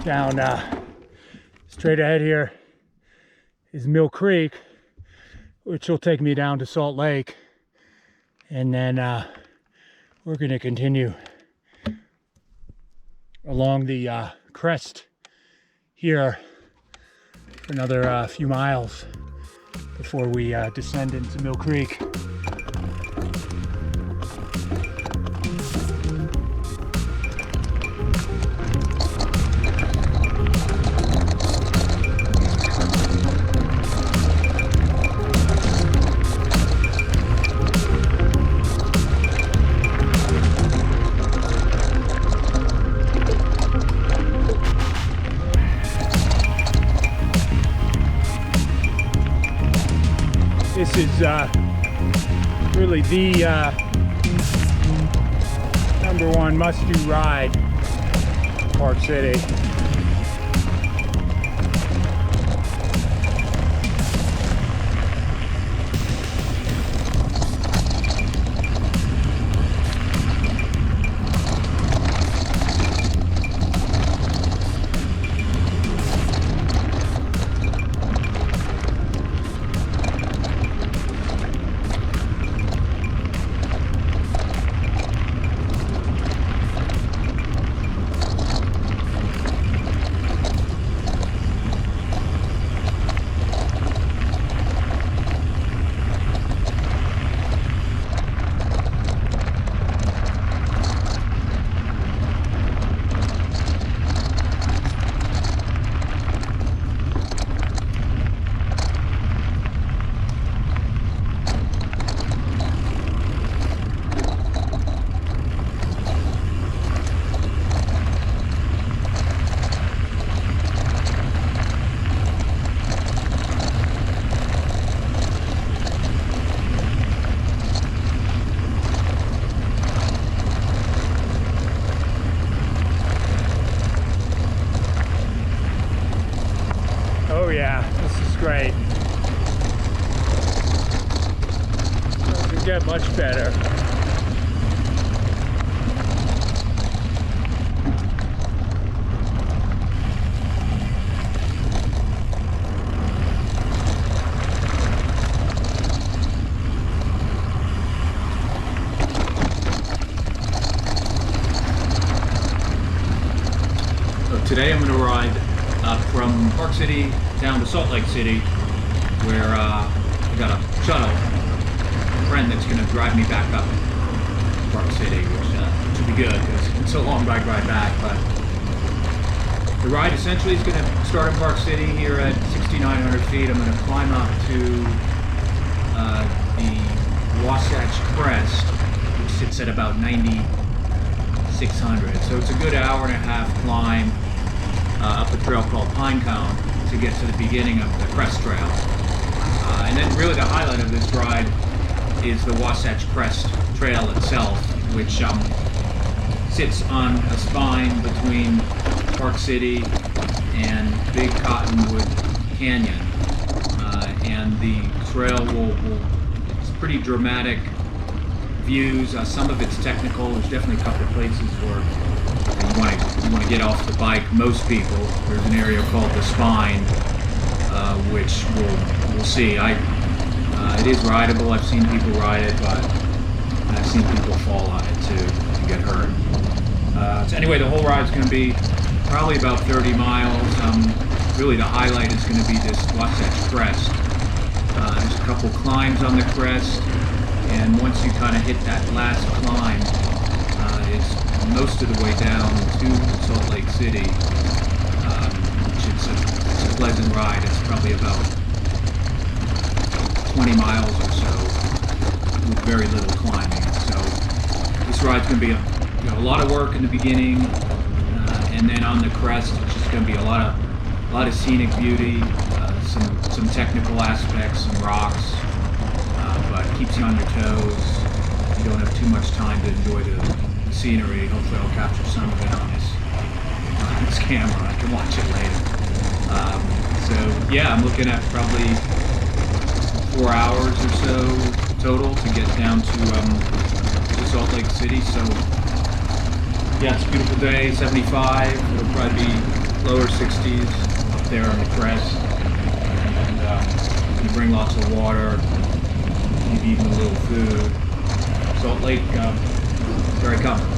down straight ahead here is Mill Creek, which will take me down to Salt Lake, and then we're going to continue along the crest here for another few miles before we descend into Mill Creek. This is really the #1 must-do ride in Park City. Oh yeah, this is great. Doesn't get much better. So today I'm going to ride from Park City down to Salt Lake City, where I got a shuttle, a friend that's going to drive me back up to Park City, which should be good because it's a long bike ride back. But the ride essentially is going to start in Park City here at 6,900 feet. I'm going to climb up to the Wasatch crest, which sits at about 9,600. So it's a good hour and a half climb up a trail called Pinecone to get to the beginning of the crest trail. And then really the highlight of this ride is the Wasatch Crest Trail itself, which sits on a spine between Park City and Big Cottonwood Canyon. And the trail it's pretty dramatic views. Some of it's technical. There's definitely a couple of places where you want to get off the bike. Most people, there's an area called the Spine, which we'll see. It is rideable. I've seen people ride it, but I've seen people fall on it too and get hurt. So anyway, the whole ride's going to be probably about 30 miles. Really, the highlight is going to be this Wasatch crest. There's a couple climbs on the crest, and once you kind of hit that last climb, it's most of the way down to Salt Lake City, which it's a pleasant ride. It's probably about 20 miles or so with very little climbing. So this ride's going to be a lot of work in the beginning, and then on the crest it's just going to be a lot of scenic beauty, some technical aspects, some rocks, but keeps you on your toes. You don't have too much time to enjoy the scenery. Hopefully I'll capture some of it on this camera. I can watch it later. So yeah, I'm looking at probably 4 hours or so total to get down to Salt Lake City. So yeah, it's a beautiful day, 75. It'll probably be lower 60s up there on the crest, and you bring lots of water, you've eaten a little food. Salt Lake, very comfortable.